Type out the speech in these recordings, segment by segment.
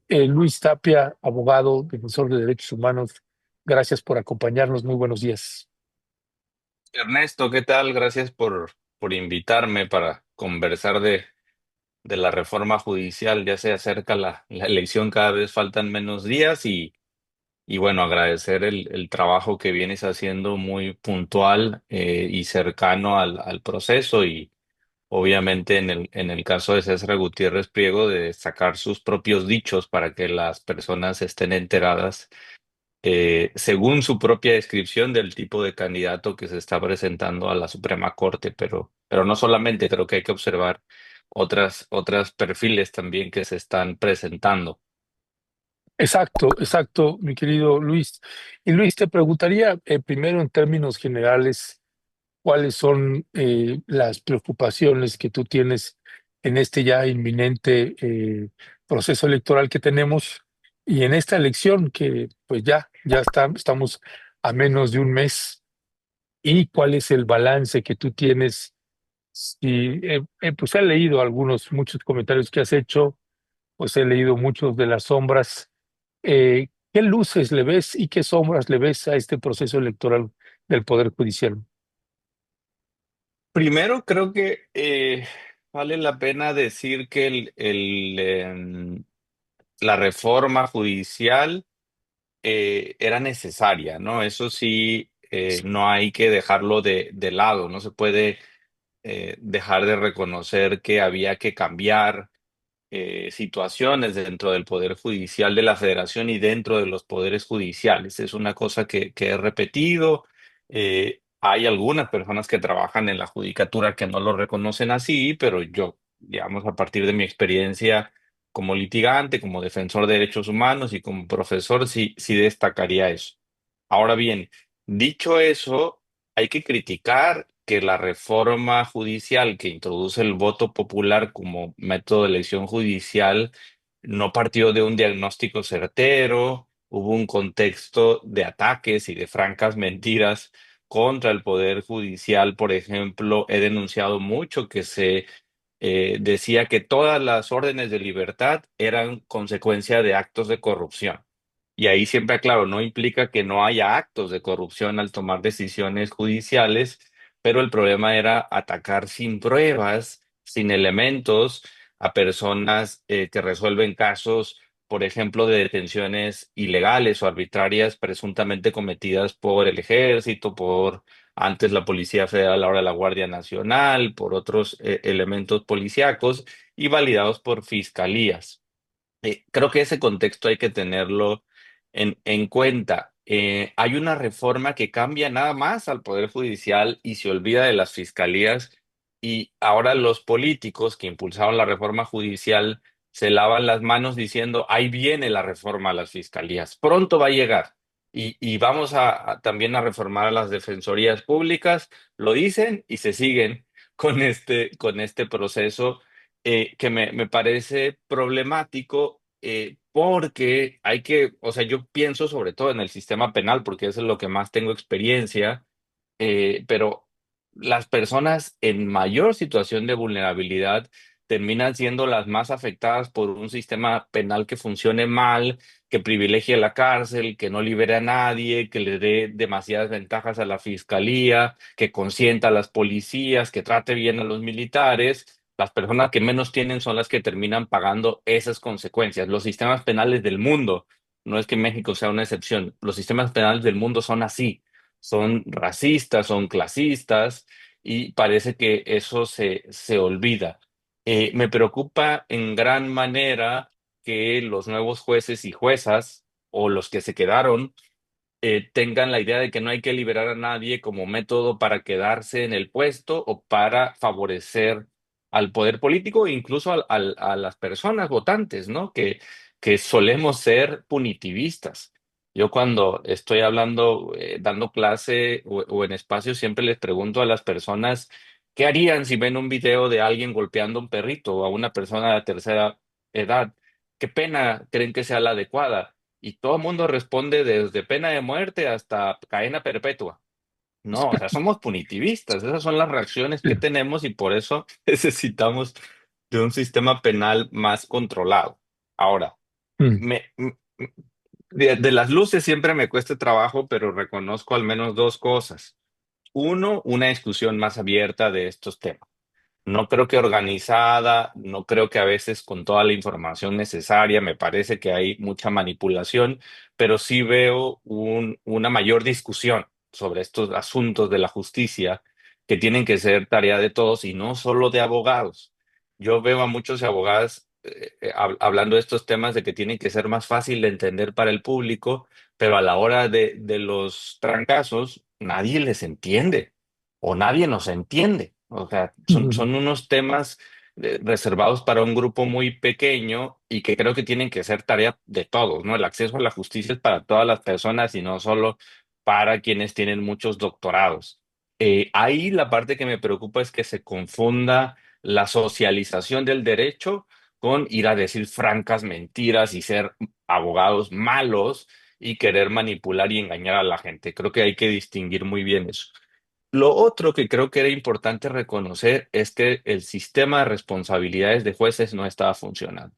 Luis Tapia, abogado, defensor de derechos humanos, gracias por acompañarnos. Muy buenos días. Ernesto, ¿qué tal? Gracias por invitarme para conversar de la reforma judicial. Ya se acerca la elección, cada vez faltan menos días y bueno, agradecer el trabajo que vienes haciendo muy puntual y cercano al proceso y obviamente en el caso de César Gutiérrez Priego de sacar sus propios dichos para que las personas estén enteradas según su propia descripción del tipo de candidato que se está presentando a la Suprema Corte, pero no solamente, creo que hay que observar otras perfiles también que se están presentando. Exacto, exacto, mi querido Luis. Y Luis, te preguntaría primero en términos generales, ¿cuáles son las preocupaciones que tú tienes en este ya inminente proceso electoral que tenemos y en esta elección que pues estamos a menos de un mes? ¿Y cuál es el balance que tú tienes? Sí, pues he leído muchos comentarios que has hecho, pues he leído muchos de las sombras. ¿Qué luces le ves y qué sombras le ves a este proceso electoral del Poder Judicial? Primero, creo que vale la pena decir que la reforma judicial era necesaria, ¿no? Eso sí, no hay que dejarlo de lado, no se puede dejar de reconocer que había que cambiar situaciones dentro del Poder Judicial de la Federación y dentro de los poderes judiciales. Es una cosa que he repetido. Hay algunas personas que trabajan en la judicatura que no lo reconocen así, pero yo, digamos, a partir de mi experiencia como litigante, como defensor de derechos humanos y como profesor, sí destacaría eso. Ahora bien, dicho eso, hay que criticar que la reforma judicial que introduce el voto popular como método de elección judicial no partió de un diagnóstico certero, hubo un contexto de ataques y de francas mentiras contra el poder judicial. Por ejemplo, he denunciado mucho que se decía que todas las órdenes de libertad eran consecuencia de actos de corrupción. Y ahí siempre aclaro, no implica que no haya actos de corrupción al tomar decisiones judiciales, pero el problema era atacar sin pruebas, sin elementos, a personas que resuelven casos, por ejemplo, de detenciones ilegales o arbitrarias presuntamente cometidas por el ejército, por antes la Policía Federal, ahora la Guardia Nacional, por otros elementos policíacos y validados por fiscalías. Creo que ese contexto hay que tenerlo en cuenta. Hay una reforma que cambia nada más al Poder Judicial y se olvida de las fiscalías y ahora los políticos que impulsaron la reforma judicial se lavan las manos diciendo, ahí viene la reforma a las fiscalías, pronto va a llegar y vamos también a reformar a las defensorías públicas, lo dicen y se siguen con este proceso que me parece problemático porque o sea, yo pienso sobre todo en el sistema penal porque eso es lo que más tengo experiencia, pero las personas en mayor situación de vulnerabilidad terminan siendo las más afectadas por un sistema penal que funcione mal, que privilegie la cárcel, que no libere a nadie, que le dé demasiadas ventajas a la fiscalía, que consienta a las policías, que trate bien a los militares. Las personas que menos tienen son las que terminan pagando esas consecuencias. Los sistemas penales del mundo, no es que México sea una excepción, los sistemas penales del mundo son así, son racistas, son clasistas y parece que eso se olvida. Me preocupa en gran manera que los nuevos jueces y juezas o los que se quedaron tengan la idea de que no hay que liberar a nadie como método para quedarse en el puesto o para favorecer al poder político e incluso a las personas votantes, ¿no? Que solemos ser punitivistas. Yo cuando estoy hablando, dando clase o en espacios, siempre les pregunto a las personas, ¿qué harían si ven un video de alguien golpeando a un perrito o a una persona de tercera edad? ¿Qué pena creen que sea la adecuada? Y todo el mundo responde desde pena de muerte hasta cadena perpetua. No, o sea, somos punitivistas, esas son las reacciones que tenemos y por eso necesitamos de un sistema penal más controlado. Ahora, Mm, me, m- m- de las luces siempre me cuesta trabajo, pero reconozco al menos dos cosas. Uno, una discusión más abierta de estos temas. No creo que organizada, no creo que a veces con toda la información necesaria, me parece que hay mucha manipulación, pero sí veo una mayor discusión sobre estos asuntos de la justicia que tienen que ser tarea de todos y no solo de abogados. Yo veo a muchos abogados hablando de estos temas de que tienen que ser más fácil de entender para el público, pero a la hora de los trancazos nadie les entiende o nadie nos entiende. O sea, mm, son unos temas reservados para un grupo muy pequeño y que creo que tienen que ser tarea de todos, ¿no? El acceso a la justicia es para todas las personas y no solo para quienes tienen muchos doctorados. Ahí la parte que me preocupa es que se confunda la socialización del derecho con ir a decir francas mentiras y ser abogados malos y querer manipular y engañar a la gente. Creo que hay que distinguir muy bien eso. Lo otro que creo que era importante reconocer es que el sistema de responsabilidades de jueces no estaba funcionando.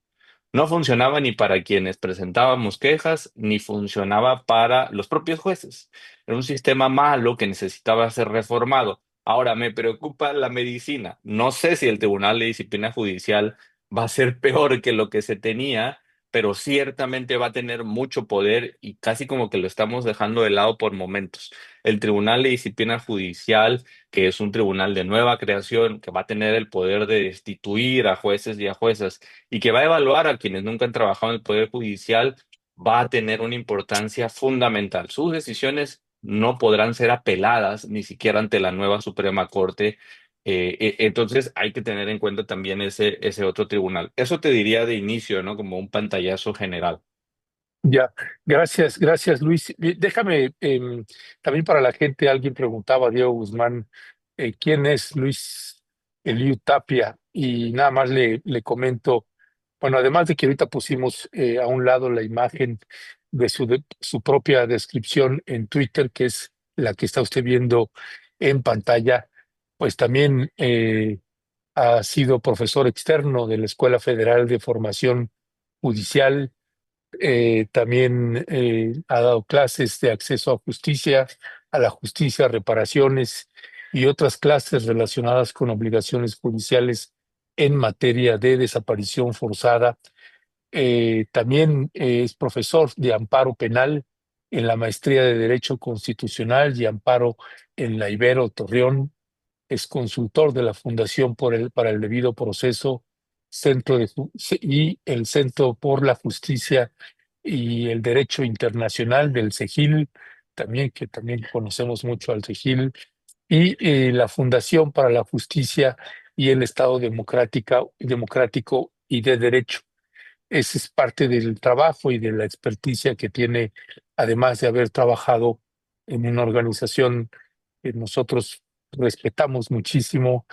No funcionaba ni para quienes presentábamos quejas, ni funcionaba para los propios jueces. Era un sistema malo que necesitaba ser reformado. Ahora me preocupa la medicina. No sé si el Tribunal de Disciplina Judicial va a ser peor que lo que se tenía, pero ciertamente va a tener mucho poder y casi como que lo estamos dejando de lado por momentos. El Tribunal de Disciplina Judicial, que es un tribunal de nueva creación, que va a tener el poder de destituir a jueces y a juezas y que va a evaluar a quienes nunca han trabajado en el Poder Judicial, va a tener una importancia fundamental. Sus decisiones no podrán ser apeladas ni siquiera ante la nueva Suprema Corte. Entonces hay que tener en cuenta también ese otro tribunal. Eso te diría de inicio, ¿no? Como un pantallazo general. ya, gracias, gracias Luis. Déjame, también para la gente, alguien preguntaba, Diego Guzmán, ¿quién es Luis Eliu Tapia? Y nada más le comento, bueno, además de que ahorita pusimos a un lado la imagen de su propia descripción en Twitter, que es la que está usted viendo en pantalla, pues también ha sido profesor externo de la Escuela Federal de Formación Judicial. También ha dado clases de acceso a justicia, a la justicia, reparaciones y otras clases relacionadas con obligaciones judiciales en materia de desaparición forzada. También es profesor de amparo penal en la maestría de Derecho Constitucional y amparo en la Ibero Torreón. Es consultor de la Fundación para el Debido Proceso, y el Centro por la Justicia y el Derecho Internacional del CEGIL, también, que también conocemos mucho al CEGIL, y la Fundación para la Justicia y el Estado Democrático y de Derecho. Ese es parte del trabajo y de la experticia que tiene, además de haber trabajado en una organización que nosotros respetamos muchísimo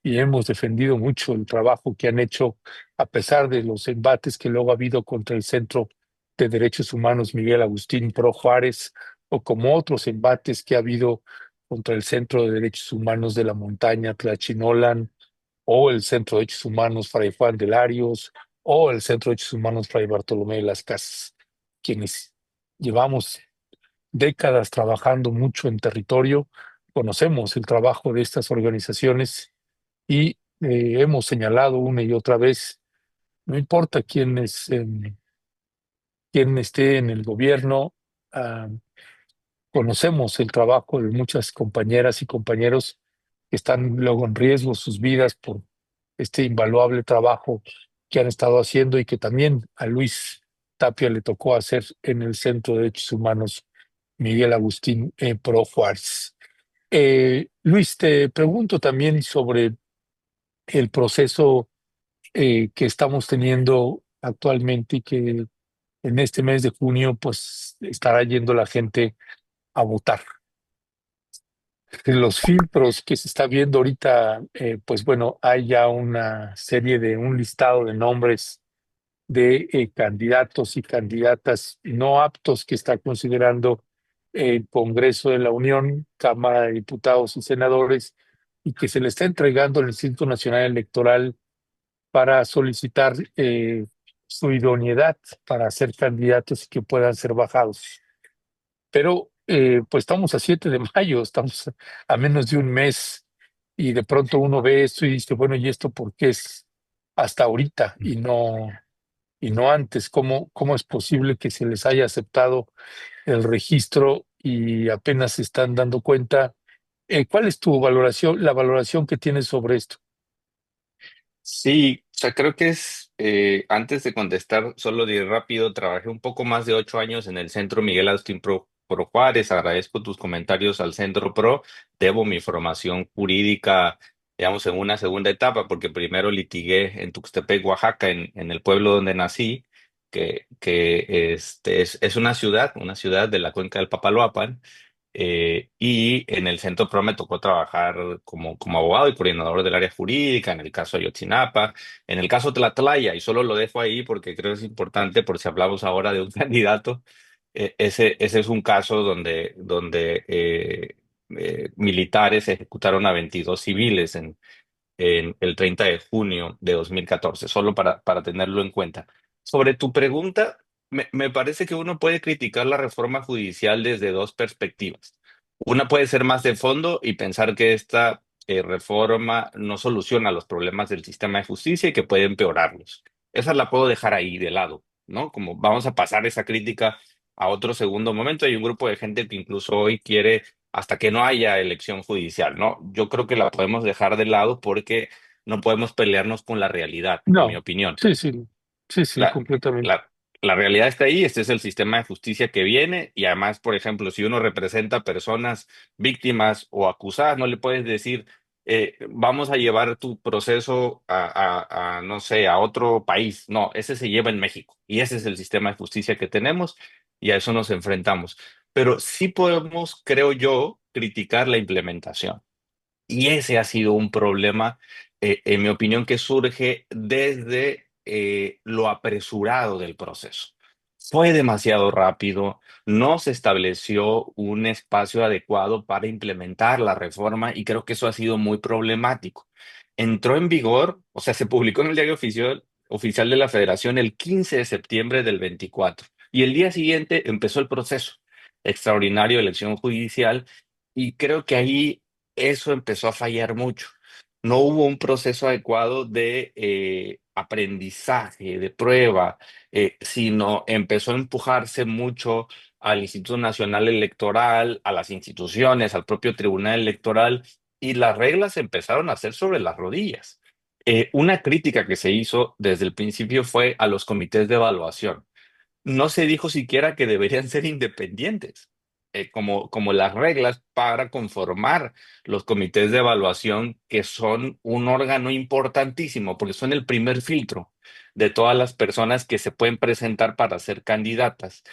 y hemos defendido mucho el trabajo que han hecho, a pesar de los embates que luego ha habido contra el Centro de Derechos Humanos Miguel Agustín Pro Juárez, o como otros embates que ha habido contra el Centro de Derechos Humanos de la Montaña Tlachinolan, o el Centro de Derechos Humanos Fray Juan de Larios, o el Centro de Derechos Humanos Fray Bartolomé de las Casas, quienes llevamos décadas trabajando mucho en territorio, conocemos el trabajo de estas organizaciones y hemos señalado una y otra vez, no importa quién esté en el gobierno, ah, conocemos el trabajo de muchas compañeras y compañeros que están luego en riesgo sus vidas por este invaluable trabajo que han estado haciendo y que también a Luis Tapia le tocó hacer en el Centro de Derechos Humanos Miguel Agustín Pro Juárez. Luis, te pregunto también sobre el proceso que estamos teniendo actualmente y que en este mes de junio pues estará yendo la gente a votar. Los filtros que se está viendo ahorita, pues bueno, hay ya una serie de un listado de nombres de candidatos y candidatas no aptos que está considerando el Congreso de la Unión, Cámara de Diputados y Senadores, y que se le está entregando al Instituto Nacional Electoral para solicitar su idoneidad para ser candidatos y que puedan ser bajados. Pero pues estamos a 7 de mayo, estamos a menos de un mes y de pronto uno ve esto y dice, bueno, ¿y esto por qué es hasta ahorita y no antes? ¿Cómo es posible que se les haya aceptado el registro y apenas se están dando cuenta? ¿Cuál es tu valoración, la valoración que tienes sobre esto? Sí, o sea, creo que antes de contestar, solo de rápido, trabajé un poco más de 8 años en el Centro Miguel Austin Pro Juárez, agradezco tus comentarios al Centro Pro, debo mi formación jurídica, digamos, en una segunda etapa, porque primero litigué en Tuxtepec, Oaxaca, en el pueblo donde nací, que es una ciudad de la cuenca del Papaloapan, y en el Centro Pro me tocó trabajar como abogado y coordinador del área jurídica, en el caso Ayotzinapa, en el caso Tlatlaya, y solo lo dejo ahí porque creo que es importante por si hablamos ahora de un candidato. Ese es un caso donde militares ejecutaron a 22 civiles en el 30 de junio de 2014, solo para tenerlo en cuenta. Sobre tu pregunta, me parece que uno puede criticar la reforma judicial desde dos perspectivas. Una puede ser más de fondo y pensar que esta reforma no soluciona los problemas del sistema de justicia y que puede empeorarlos. Esa la puedo dejar ahí de lado, ¿no? Como vamos a pasar esa crítica a otro segundo momento. Hay un grupo de gente que incluso hoy quiere hasta que no haya elección judicial, ¿no? Yo creo que la podemos dejar de lado porque no podemos pelearnos con la realidad, en mi No, opinión. sí, sí, sí, sí, La, completamente. la realidad está ahí, este es el sistema de justicia que viene y además, por ejemplo, si uno representa personas víctimas o acusadas, no le puedes decir, vamos a llevar tu proceso no sé, a otro país. No, ese se lleva en México y ese es el sistema de justicia que tenemos y a eso nos enfrentamos. Pero sí podemos, creo yo, criticar la implementación. Y ese ha sido un problema, en mi opinión, que surge desde lo apresurado del proceso. Fue demasiado rápido, no se estableció un espacio adecuado para implementar la reforma y creo que eso ha sido muy problemático. Entró en vigor, o sea, se publicó en el Diario Oficial de la Federación el 15 de septiembre del 24 y el día siguiente empezó el proceso extraordinario de elección judicial y creo que ahí eso empezó a fallar mucho. No hubo un proceso adecuado de aprendizaje, de prueba, sino empezó a empujarse mucho al Instituto Nacional Electoral, a las instituciones, al propio Tribunal Electoral, y las reglas se empezaron a hacer sobre las rodillas. Una crítica que se hizo desde el principio fue a los comités de evaluación. No se dijo siquiera que deberían ser independientes, como las reglas para conformar los comités de evaluación, que son un órgano importantísimo, porque son el primer filtro de todas las personas que se pueden presentar para ser candidatas.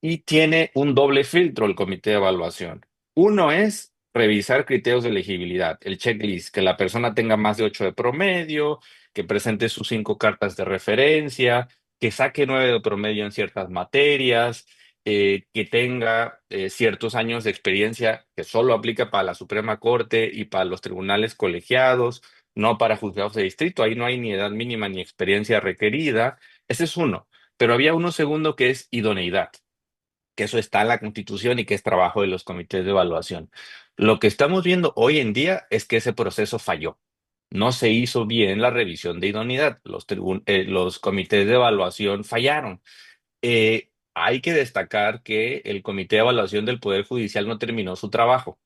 Y tiene un doble filtro el comité de evaluación. Uno es revisar criterios de elegibilidad, el checklist, que la persona tenga más de 8 de promedio, que presente sus 5 cartas de referencia, que saque 9 de promedio en ciertas materias, que tenga ciertos años de experiencia que solo aplica para la Suprema Corte y para los tribunales colegiados, no para juzgados de distrito. Ahí no hay ni edad mínima ni experiencia requerida. Ese es uno. Pero había uno segundo que es idoneidad, que eso está en la Constitución y que es trabajo de los comités de evaluación. Lo que estamos viendo hoy en día es que ese proceso falló. No se hizo bien la revisión de idoneidad. Los comités de evaluación fallaron. Hay que destacar que el Comité de Evaluación del Poder Judicial no terminó su trabajo.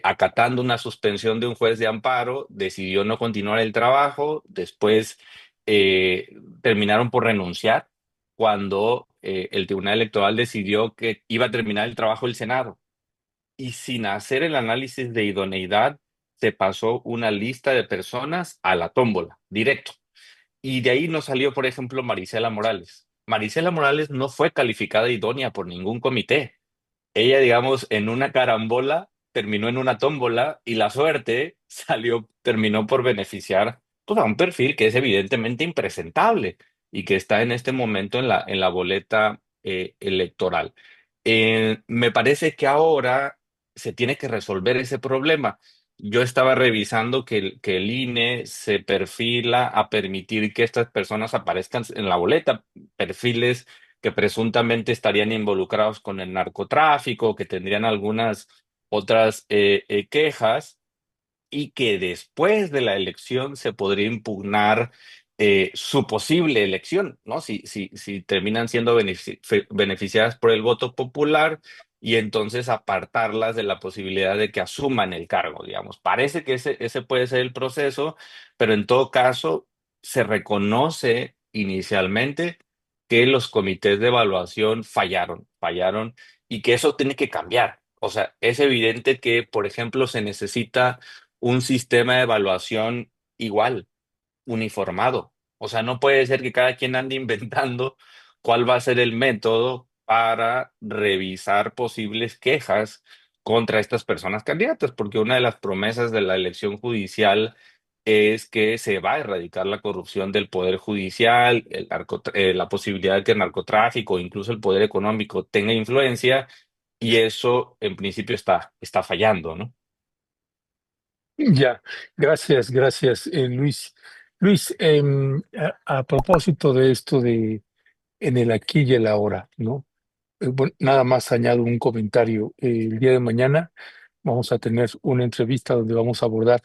Acatando una suspensión de un juez de amparo, decidió no continuar el trabajo. Después eh, terminaron por renunciar cuando el Tribunal Electoral decidió que iba a terminar el trabajo del Senado. Y sin hacer el análisis de idoneidad, se pasó una lista de personas a la tómbola, directo. Y de ahí nos salió, por ejemplo, Marisela Morales. Marisela Morales no fue calificada idónea por ningún comité. Ella, digamos, en una carambola terminó en una tómbola y la suerte terminó por beneficiar pues, a un perfil que es evidentemente impresentable y que está en este momento en la boleta electoral. Me parece que ahora se tiene que resolver ese problema. Yo estaba revisando que el INE se perfila a permitir que estas personas aparezcan en la boleta, perfiles que presuntamente estarían involucrados con el narcotráfico, que tendrían algunas otras quejas y que después de la elección se podría impugnar su posible elección, ¿no? Si terminan siendo beneficiadas por el voto popular y entonces apartarlas de la posibilidad de que asuman el cargo, digamos. Parece que ese puede ser el proceso, pero en todo caso se reconoce inicialmente que los comités de evaluación fallaron y que eso tiene que cambiar. O sea, es evidente que, por ejemplo, se necesita un sistema de evaluación igual, uniformado. O sea, no puede ser que cada quien ande inventando cuál va a ser el método para revisar posibles quejas contra estas personas candidatas, porque una de las promesas de la elección judicial es que se va a erradicar la corrupción del poder judicial, la posibilidad de que el narcotráfico, incluso el poder económico tenga influencia, y eso en principio está fallando, ¿no? Ya, gracias, gracias, Luis. Luis, a propósito de esto de en el aquí y el ahora, ¿no? Bueno, nada más añado un comentario. El día de mañana vamos a tener una entrevista donde vamos a abordar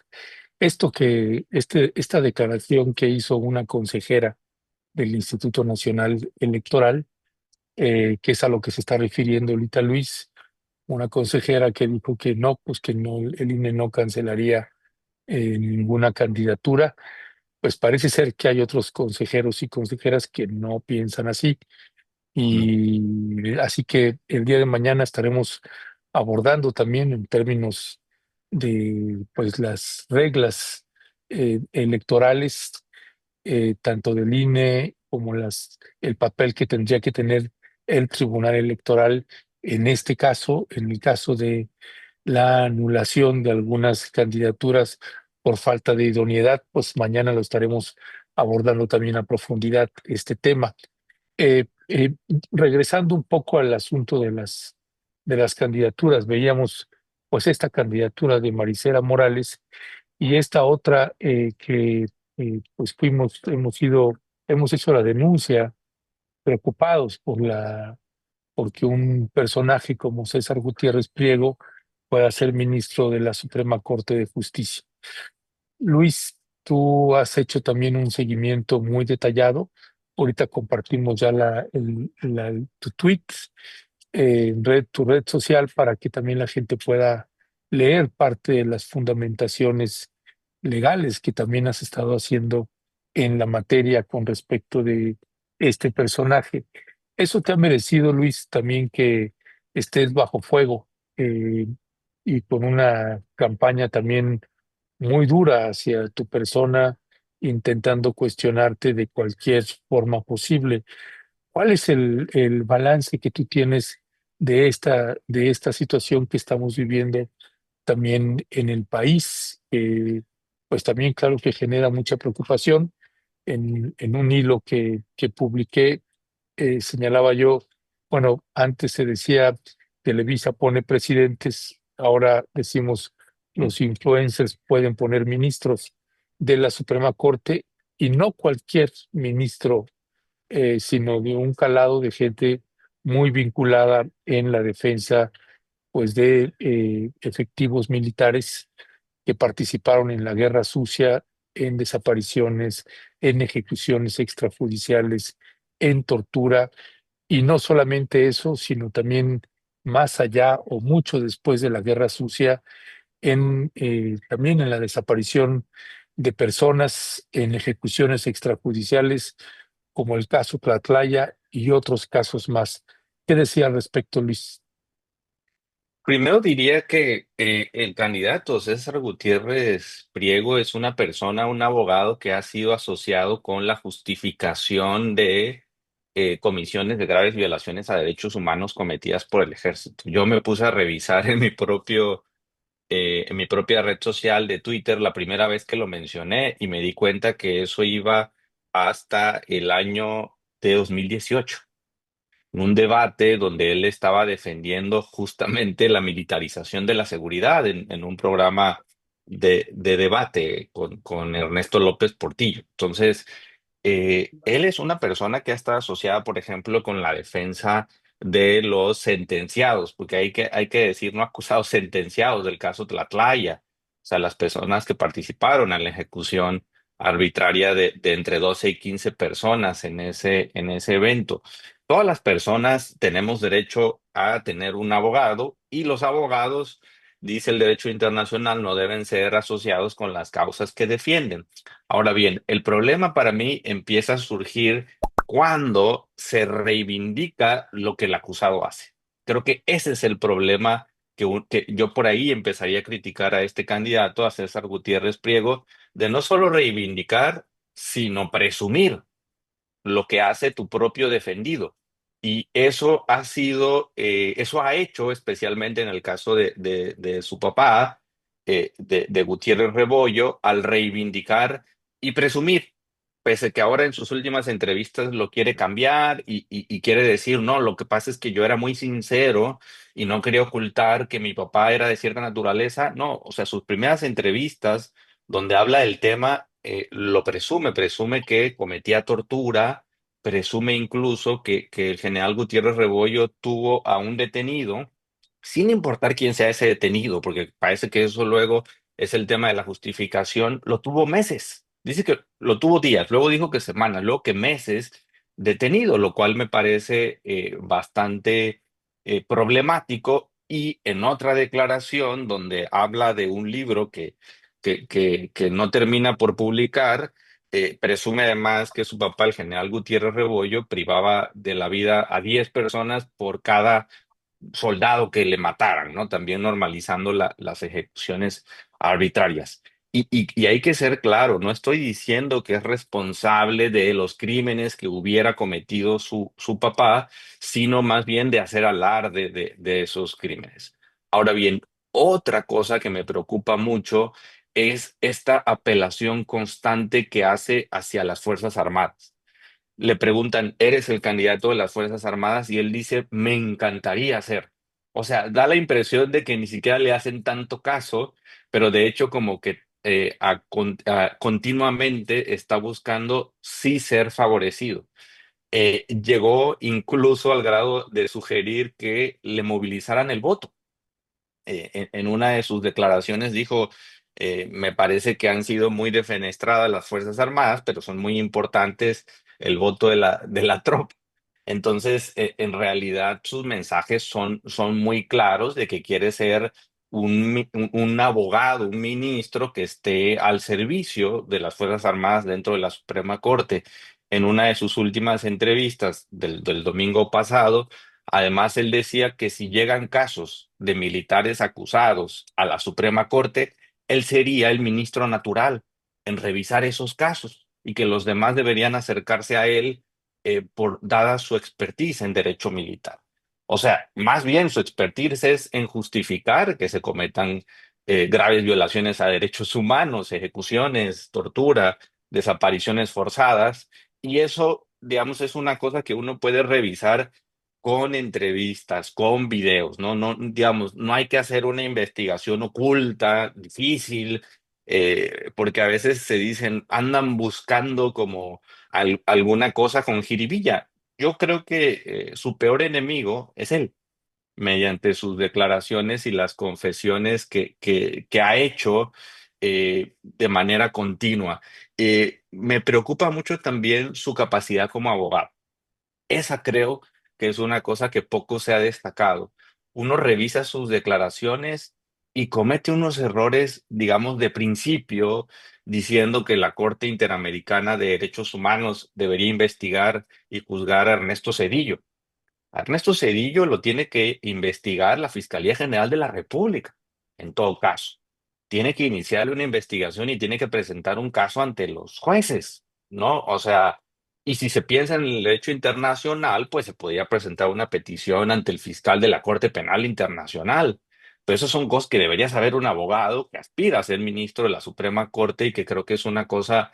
esta declaración que hizo una consejera del Instituto Nacional Electoral, que es a lo que se está refiriendo ahorita Luis, una consejera que dijo que no, pues que no, el INE no cancelaría ninguna candidatura. Pues parece ser que hay otros consejeros y consejeras que no piensan así. Mm. Y así que el día de mañana estaremos abordando también en términos de pues las reglas electorales, tanto del INE como el papel que tendría que tener el Tribunal Electoral en este caso, en el caso de la anulación de algunas candidaturas por falta de idoneidad, pues mañana lo estaremos abordando también a profundidad este tema. Regresando un poco al asunto de las candidaturas, veíamos pues esta candidatura de Marisela Morales y esta otra que pues hemos hecho la denuncia preocupados porque un personaje como César Gutiérrez Priego pueda ser ministro de la Suprema Corte de Justicia. Luis, tú has hecho también un seguimiento muy detallado. Ahorita compartimos ya tu tweet en tu red social para que también la gente pueda leer parte de las fundamentaciones legales que también has estado haciendo en la materia con respecto de este personaje. Eso te ha merecido, Luis, también que estés bajo fuego eh, y con una campaña también muy dura hacia tu persona, intentando cuestionarte de cualquier forma posible. ¿Cuál es el balance que tú tienes de esta situación que estamos viviendo también en el país? Pues también, claro, que genera mucha preocupación. En un hilo que publiqué, señalaba yo, bueno, antes se decía Televisa pone presidentes, ahora decimos Mm. los influencers pueden poner ministros de la Suprema Corte y no cualquier ministro, sino de un calado de gente muy vinculada en la defensa, pues, de efectivos militares que participaron en la guerra sucia, en desapariciones, en ejecuciones extrajudiciales, en tortura, y no solamente eso, sino también más allá o mucho después de la guerra sucia, también en la desaparición de personas, en ejecuciones extrajudiciales, como el caso Tlatlaya y otros casos más. ¿Qué decía al respecto, Luis? Primero diría que el candidato César Gutiérrez Priego es una persona, un abogado que ha sido asociado con la justificación de comisiones de graves violaciones a derechos humanos cometidas por el ejército. Yo me puse a revisar en mi propia red social de Twitter la primera vez que lo mencioné y me di cuenta que eso iba hasta el año de 2018. un debate donde él estaba defendiendo justamente la militarización de la seguridad en un programa de debate con Ernesto López Portillo. Entonces, él es una persona que ha estado asociada, por ejemplo, con la defensa de los sentenciados, porque hay que decir no acusados, sentenciados del caso Tlatlaya, o sea, las personas que participaron en la ejecución arbitraria de entre 12 y 15 personas en ese evento. Todas las personas tenemos derecho a tener un abogado y los abogados, dice el derecho internacional, no deben ser asociados con las causas que defienden. Ahora bien, el problema para mí empieza a surgir cuando se reivindica lo que el acusado hace. Creo que ese es el problema que yo por ahí empezaría a criticar a este candidato, a César Gutiérrez Priego, de no solo reivindicar, sino presumir lo que hace tu propio defendido. Y eso ha hecho, especialmente en el caso de su papá, de Gutiérrez Rebollo, al reivindicar y presumir, pese que ahora en sus últimas entrevistas lo quiere cambiar y quiere decir, no, lo que pasa es que yo era muy sincero y no quería ocultar que mi papá era de cierta naturaleza. No, o sea, sus primeras entrevistas donde habla del tema, lo presume que cometía tortura, presume incluso que el general Gutiérrez Rebollo tuvo a un detenido, sin importar quién sea ese detenido, porque parece que eso luego es el tema de la justificación, lo tuvo meses. Dice que lo tuvo días, luego dijo que semanas, luego que meses detenido, lo cual me parece bastante problemático. Y en otra declaración donde habla de un libro que no termina por publicar, presume además que su papá, el general Gutiérrez Rebollo, privaba de la vida a 10 personas por cada soldado que le mataran, ¿no? También normalizando las ejecuciones arbitrarias. Y hay que ser claro, no estoy diciendo que es responsable de los crímenes que hubiera cometido su papá, sino más bien de hacer alarde de esos crímenes. Ahora bien, otra cosa que me preocupa mucho es esta apelación constante que hace hacia las Fuerzas Armadas. Le preguntan, ¿eres el candidato de las Fuerzas Armadas? Y él dice, me encantaría ser. O sea, da la impresión de que ni siquiera le hacen tanto caso, pero de hecho como que continuamente está buscando sí ser favorecido. Llegó incluso al grado de sugerir que le movilizaran el voto. En una de sus declaraciones dijo, me parece que han sido muy defenestradas las Fuerzas Armadas, pero son muy importantes el voto de la tropa. Entonces, en realidad, sus mensajes son muy claros de que quiere ser un abogado, un ministro que esté al servicio de las Fuerzas Armadas dentro de la Suprema Corte. En una de sus últimas entrevistas del domingo pasado, además, él decía que si llegan casos de militares acusados a la Suprema Corte, él sería el ministro natural en revisar esos casos y que los demás deberían acercarse a él por dada su expertise en derecho militar. O sea, más bien su expertise es en justificar que se cometan graves violaciones a derechos humanos, ejecuciones, tortura, desapariciones forzadas, y eso, digamos, es una cosa que uno puede revisar con entrevistas, con videos, ¿no? No, digamos, no hay que hacer una investigación oculta, difícil, porque a veces se dicen, andan buscando como alguna cosa con jiribilla. Yo creo que su peor enemigo es él, mediante sus declaraciones y las confesiones que ha hecho de manera continua. Me preocupa mucho también su capacidad como abogado. Esa creo que es una cosa que poco se ha destacado. Uno revisa sus declaraciones y comete unos errores, digamos, de principio, diciendo que la Corte Interamericana de Derechos Humanos debería investigar y juzgar a Ernesto Zedillo. A Ernesto Zedillo lo tiene que investigar la Fiscalía General de la República, en todo caso. Tiene que iniciar una investigación y tiene que presentar un caso ante los jueces, ¿no? O sea, y si se piensa en el derecho internacional, pues se podría presentar una petición ante el fiscal de la Corte Penal Internacional. Pero esas son cosas que debería saber un abogado que aspira a ser ministro de la Suprema Corte y que creo que es una cosa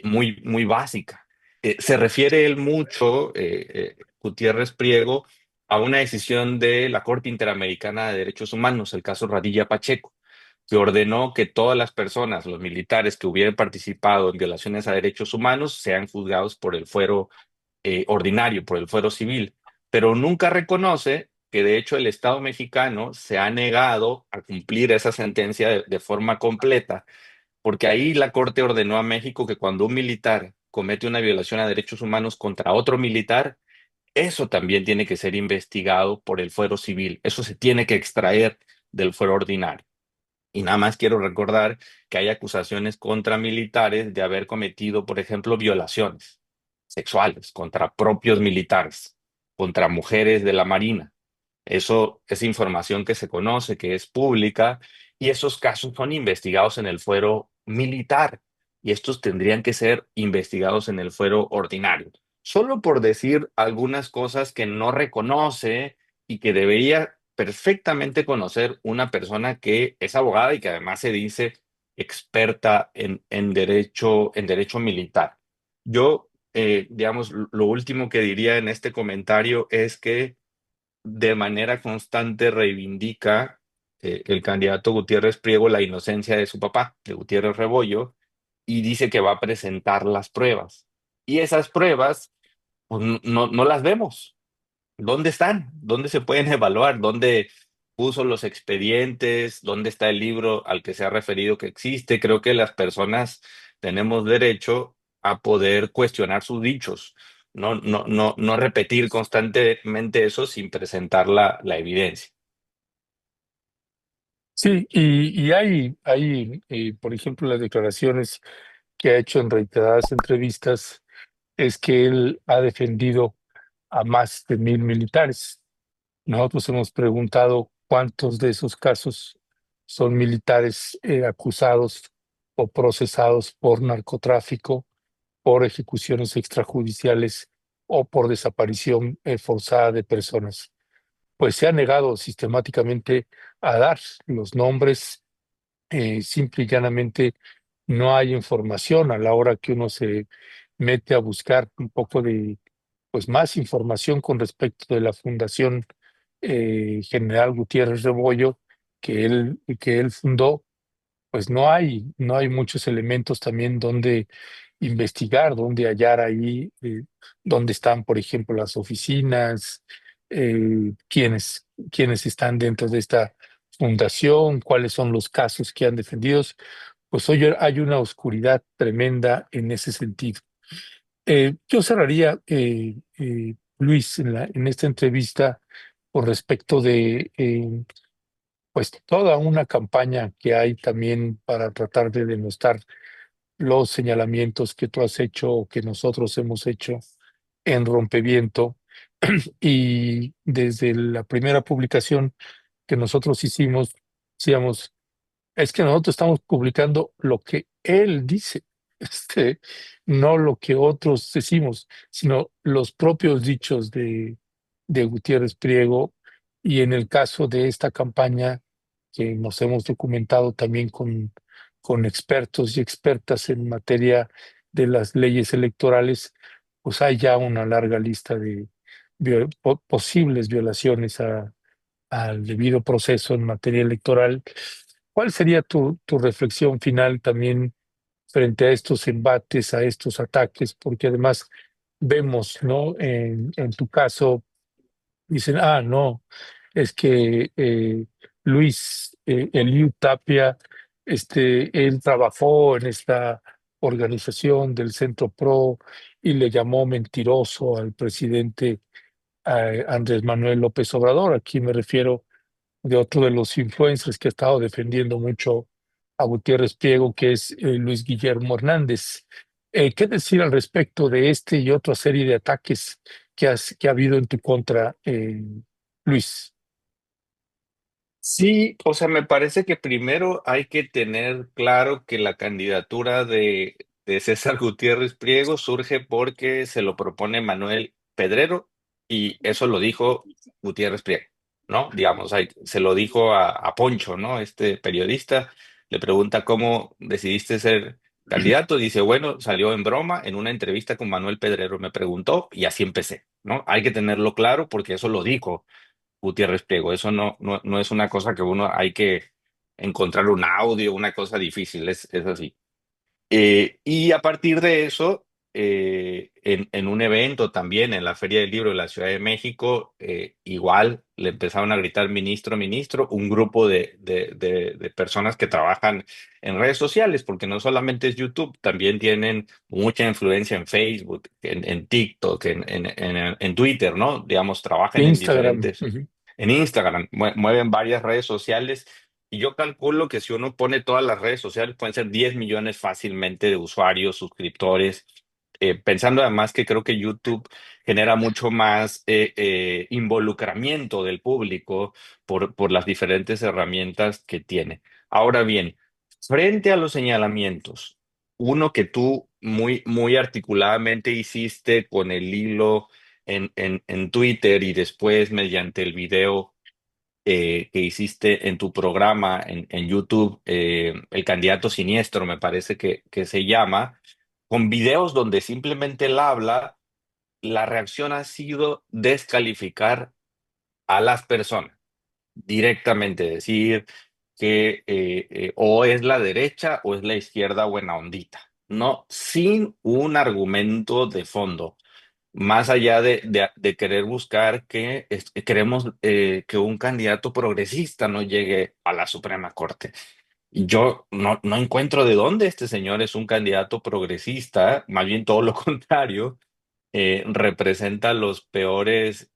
muy, muy básica. Se refiere él mucho Gutiérrez Priego a una decisión de la Corte Interamericana de Derechos Humanos, el caso Radilla Pacheco, que ordenó que todas las personas, los militares que hubieran participado en violaciones a derechos humanos, sean juzgados por el fuero ordinario, por el fuero civil, pero nunca reconoce que de hecho el Estado mexicano se ha negado a cumplir esa sentencia de forma completa, porque ahí la Corte ordenó a México que cuando un militar comete una violación a derechos humanos contra otro militar, eso también tiene que ser investigado por el fuero civil, eso se tiene que extraer del fuero ordinario. Y nada más quiero recordar que hay acusaciones contra militares de haber cometido, por ejemplo, violaciones sexuales contra propios militares, contra mujeres de la Marina. Eso es información que se conoce, que es pública, y esos casos son investigados en el fuero militar, y estos tendrían que ser investigados en el fuero ordinario. Solo por decir algunas cosas que no reconoce y que debería perfectamente conocer una persona que es abogada y que además se dice experta en derecho militar. Yo, digamos, lo último que diría en este comentario es que de manera constante reivindica el candidato Gutiérrez Priego la inocencia de su papá, de Gutiérrez Rebollo, y dice que va a presentar las pruebas. Y esas pruebas, pues, no las vemos. ¿Dónde están? ¿Dónde se pueden evaluar? ¿Dónde puso los expedientes? ¿Dónde está el libro al que se ha referido que existe? Creo que las personas tenemos derecho a poder cuestionar sus dichos, no repetir constantemente eso sin presentar la evidencia. Sí, y hay por ejemplo, las declaraciones que ha hecho en reiteradas entrevistas es que él ha defendido a más de 1,000 militares. Nosotros hemos preguntado cuántos de esos casos son militares acusados o procesados por narcotráfico, por ejecuciones extrajudiciales o por desaparición forzada de personas. Pues se ha negado sistemáticamente a dar los nombres, simple y llanamente no hay información a la hora que uno se mete a buscar un poco de, pues, más información con respecto de la Fundación General Gutiérrez Rebollo que él fundó. Pues no hay muchos elementos también donde investigar, donde hallar ahí, dónde están, por ejemplo, las oficinas, quiénes están dentro de esta fundación, cuáles son los casos que han defendido. Pues hoy hay una oscuridad tremenda en ese sentido. Yo cerraría, Luis, en esta entrevista con respecto de pues toda una campaña que hay también para tratar de denostar los señalamientos que tú has hecho o que nosotros hemos hecho en Rompeviento. Y desde la primera publicación que nosotros hicimos, decíamos, es que nosotros estamos publicando lo que él dice, este, no lo que otros decimos, sino los propios dichos de Gutiérrez Priego. Y en el caso de esta campaña, que nos hemos documentado también con expertos y expertas en materia de las leyes electorales, pues hay ya una larga lista de posibles violaciones al debido proceso en materia electoral. ¿Cuál sería tu reflexión final también frente a estos embates, a estos ataques? Porque además vemos, ¿no? En tu caso, dicen, no, es que Luis Eliu Tapia, él trabajó en esta organización del Centro PRO y le llamó mentiroso al presidente Andrés Manuel López Obrador. Aquí me refiero de otro de los influencers que ha estado defendiendo mucho a Gutiérrez Priego, que es Luis Guillermo Hernández. ¿Qué decir al respecto de este y otra serie de ataques que ha habido en tu contra, Luis? Sí, o sea, me parece que primero hay que tener claro que la candidatura de César Gutiérrez Priego surge porque se lo propone Manuel Pedrero y eso lo dijo Gutiérrez Priego, ¿no? Digamos, se lo dijo a Poncho, ¿no? Este periodista le pregunta cómo decidiste ser candidato, dice, bueno, salió en broma en una entrevista con Manuel Pedrero, me preguntó y así empecé, ¿no? Hay que tenerlo claro porque eso lo dijo Gutiérrez Priego, eso no es una cosa que uno hay que encontrar un audio, una cosa difícil, es así. Y a partir de eso, en un evento también en la Feria del Libro de la Ciudad de México, igual le empezaron a gritar ministro, ministro, un grupo de personas que trabajan en redes sociales, porque no solamente es YouTube, también tienen mucha influencia en Facebook, en TikTok, en Twitter, ¿no? Digamos, trabajan en Instagram. diferentes, en Instagram, mueven varias redes sociales y yo calculo que si uno pone todas las redes sociales, pueden ser 10 millones fácilmente de usuarios, suscriptores. Pensando además que creo que YouTube genera mucho más involucramiento del público por las diferentes herramientas que tiene. Ahora bien, frente a los señalamientos, uno que tú muy articuladamente hiciste con el hilo en Twitter y después mediante el video que hiciste en tu programa en YouTube, El Candidato Siniestro, me parece que se llama, con videos donde simplemente él habla, la reacción ha sido descalificar a las personas directamente, decir que o es la derecha o es la izquierda buena ondita, no, sin un argumento de fondo más allá de querer buscar que queremos que un candidato progresista no llegue a la Suprema Corte. Y yo no encuentro de dónde este señor es un candidato progresista, más bien todo lo contrario, representa los peores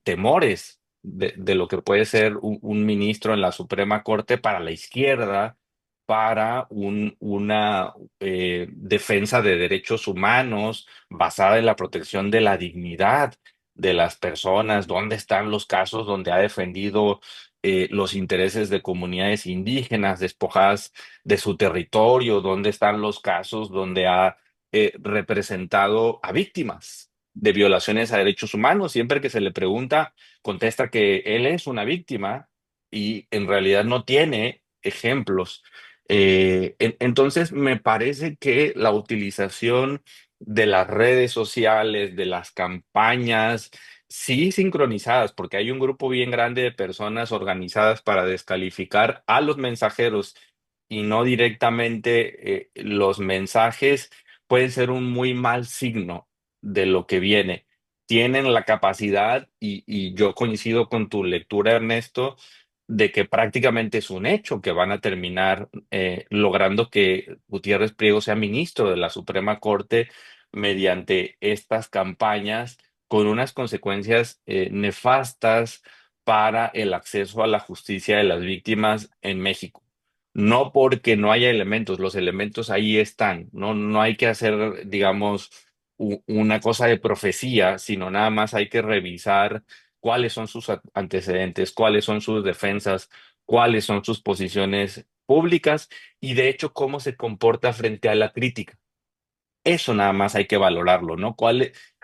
temores de lo que puede ser un ministro en la Suprema Corte para la izquierda, para una defensa de derechos humanos basada en la protección de la dignidad de las personas. ¿Dónde están los casos donde ha defendido los intereses de comunidades indígenas despojadas de su territorio? ¿Dónde están los casos donde ha representado a víctimas de violaciones a derechos humanos? Siempre que se le pregunta, contesta que él es una víctima y en realidad no tiene ejemplos. Entonces, me parece que la utilización de las redes sociales, de las campañas, sí sincronizadas, porque hay un grupo bien grande de personas organizadas para descalificar a los mensajeros y no directamente los mensajes pueden ser un muy mal signo de lo que viene. Tienen la capacidad, y yo coincido con tu lectura, Ernesto, de que prácticamente es un hecho que van a terminar logrando que Gutiérrez Priego sea ministro de la Suprema Corte mediante estas campañas con unas consecuencias nefastas para el acceso a la justicia de las víctimas en México. No porque no haya elementos, los elementos ahí están, no hay que hacer, digamos, una cosa de profecía, sino nada más hay que revisar cuáles son sus antecedentes, cuáles son sus defensas, cuáles son sus posiciones públicas y de hecho cómo se comporta frente a la crítica. Eso nada más hay que valorarlo, ¿no?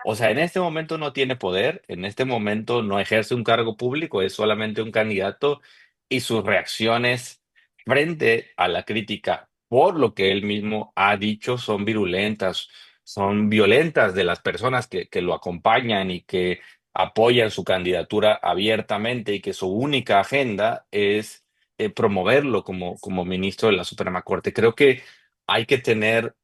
O sea, en este momento no tiene poder, en este momento no ejerce un cargo público, es solamente un candidato y sus reacciones frente a la crítica, por lo que él mismo ha dicho, son virulentas, son violentas de las personas que lo acompañan y que apoyan su candidatura abiertamente y que su única agenda es promoverlo como ministro de la Suprema Corte. Creo que hay que tener,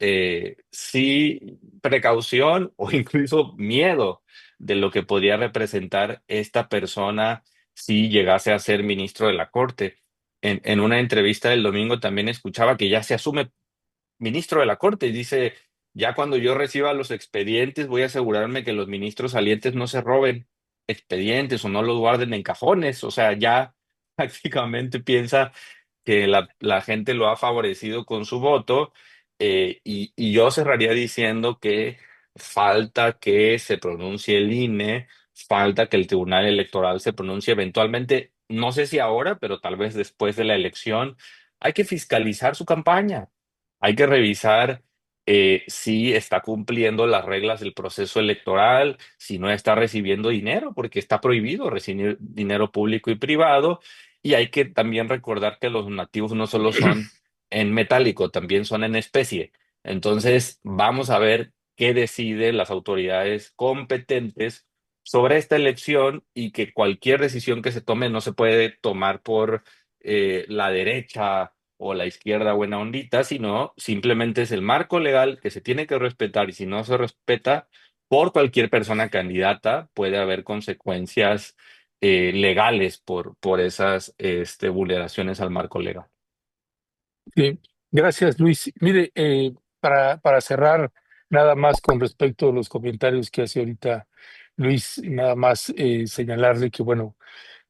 sí, precaución o incluso miedo de lo que podría representar esta persona si llegase a ser ministro de la Corte. En una entrevista del domingo también escuchaba que ya se asume ministro de la Corte y dice, ya cuando yo reciba los expedientes voy a asegurarme que los ministros salientes no se roben expedientes o no los guarden en cajones. O sea, ya prácticamente piensa que la gente lo ha favorecido con su voto, y yo cerraría diciendo que falta que se pronuncie el INE, falta que el Tribunal Electoral se pronuncie eventualmente, no sé si ahora, pero tal vez después de la elección. Hay que fiscalizar su campaña, hay que revisar si está cumpliendo las reglas del proceso electoral, si no está recibiendo dinero, porque está prohibido recibir dinero público y privado. Y hay que también recordar que los nativos no solo son en metálico, también son en especie. Entonces, vamos a ver qué deciden las autoridades competentes sobre esta elección y que cualquier decisión que se tome no se puede tomar por la derecha o la izquierda buena ondita, sino simplemente es el marco legal que se tiene que respetar y si no se respeta por cualquier persona candidata puede haber consecuencias legales por esas vulneraciones al marco legal. Sí, gracias, Luis. Mire, para cerrar, nada más con respecto a los comentarios que hace ahorita Luis, nada más señalarle que, bueno,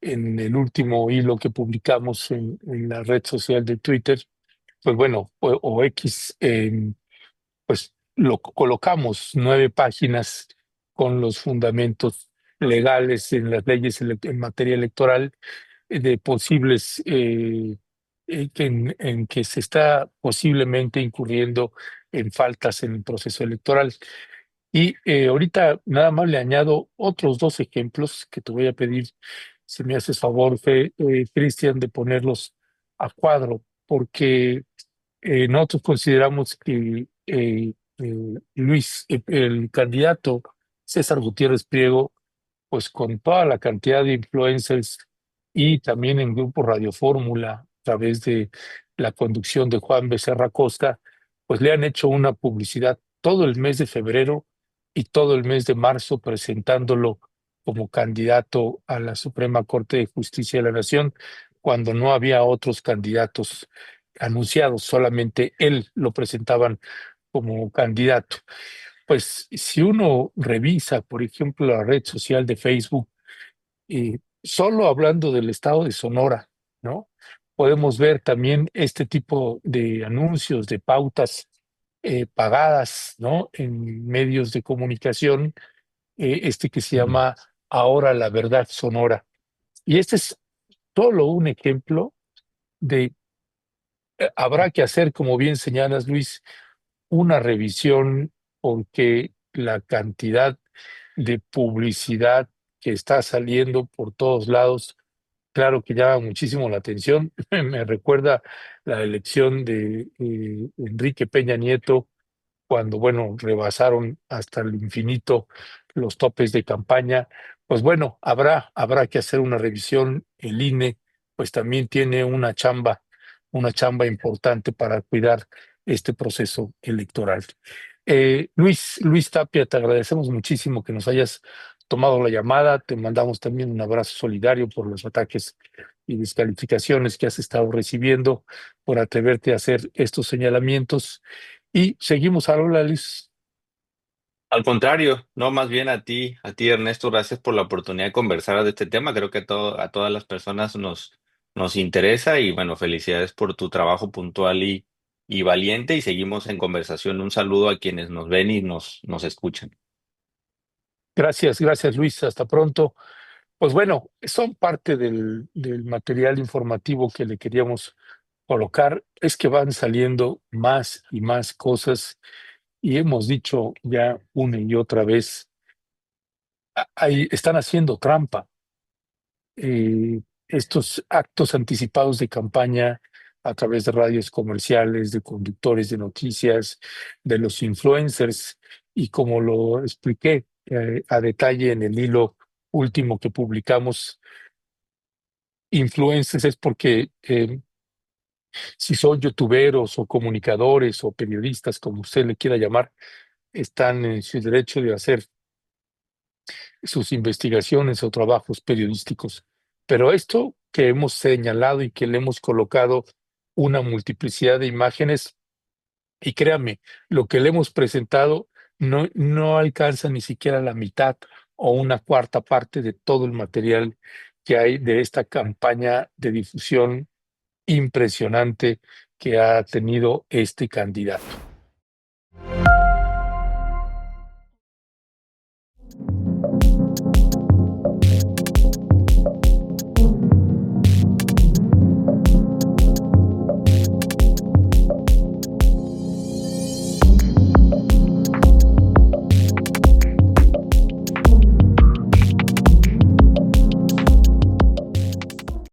en el último hilo que publicamos en la red social de Twitter, pues bueno, o X, pues lo colocamos 9 páginas con los fundamentos legales en las leyes en materia electoral de posibles en que se está posiblemente incurriendo en faltas en el proceso electoral. Y ahorita nada más le añado otros 2 ejemplos que te voy a pedir, si me haces favor, Cristian, de ponerlos a cuadro, porque nosotros consideramos que Luis, el candidato César Gutiérrez Priego, pues con toda la cantidad de influencers y también en Grupo Radio Fórmula, a través de la conducción de Juan Becerra Costa, pues le han hecho una publicidad todo el mes de febrero y todo el mes de marzo presentándolo como candidato a la Suprema Corte de Justicia de la Nación, cuando no había otros candidatos anunciados, solamente él lo presentaban como candidato. Pues si uno revisa, por ejemplo, la red social de Facebook, solo hablando del estado de Sonora, ¿no? Podemos ver también este tipo de anuncios, de pautas pagadas, ¿no? En medios de comunicación, que se Ujú. llama Ahora la Verdad Sonora. Y este es solo un ejemplo de, habrá que hacer, como bien señalas, Luis, una revisión porque la cantidad de publicidad que está saliendo por todos lados, claro que llama muchísimo la atención. Me recuerda la elección de Enrique Peña Nieto, cuando, bueno, rebasaron hasta el infinito los topes de campaña. Pues bueno, habrá que hacer una revisión. El INE, pues también tiene una chamba importante para cuidar este proceso electoral. Luis Tapia, te agradecemos muchísimo que nos hayas tomado la llamada. Te mandamos también un abrazo solidario por los ataques y descalificaciones que has estado recibiendo, por atreverte a hacer estos señalamientos. Y seguimos a hablar, Luis. Al contrario, no, más bien a ti Ernesto, gracias por la oportunidad de conversar de este tema. Creo que a todas las personas nos interesa y bueno, felicidades por tu trabajo puntual y valiente y seguimos en conversación. Un saludo a quienes nos ven y nos escuchan. Gracias, Luis. Hasta pronto. Pues bueno, son parte del material informativo que le queríamos colocar. Es que van saliendo más y más cosas y hemos dicho ya una y otra vez, ahí están haciendo trampa. Estos actos anticipados de campaña a través de radios comerciales, de conductores de noticias, de los influencers, y como lo expliqué a detalle en el hilo último que publicamos, influencers es porque si son youtuberos o comunicadores o periodistas, como usted le quiera llamar, están en su derecho de hacer sus investigaciones o trabajos periodísticos. Pero esto que hemos señalado y que le hemos colocado una multiplicidad de imágenes, y créame, lo que le hemos presentado no alcanza ni siquiera la mitad o una cuarta parte de todo el material que hay de esta campaña de difusión impresionante que ha tenido este candidato.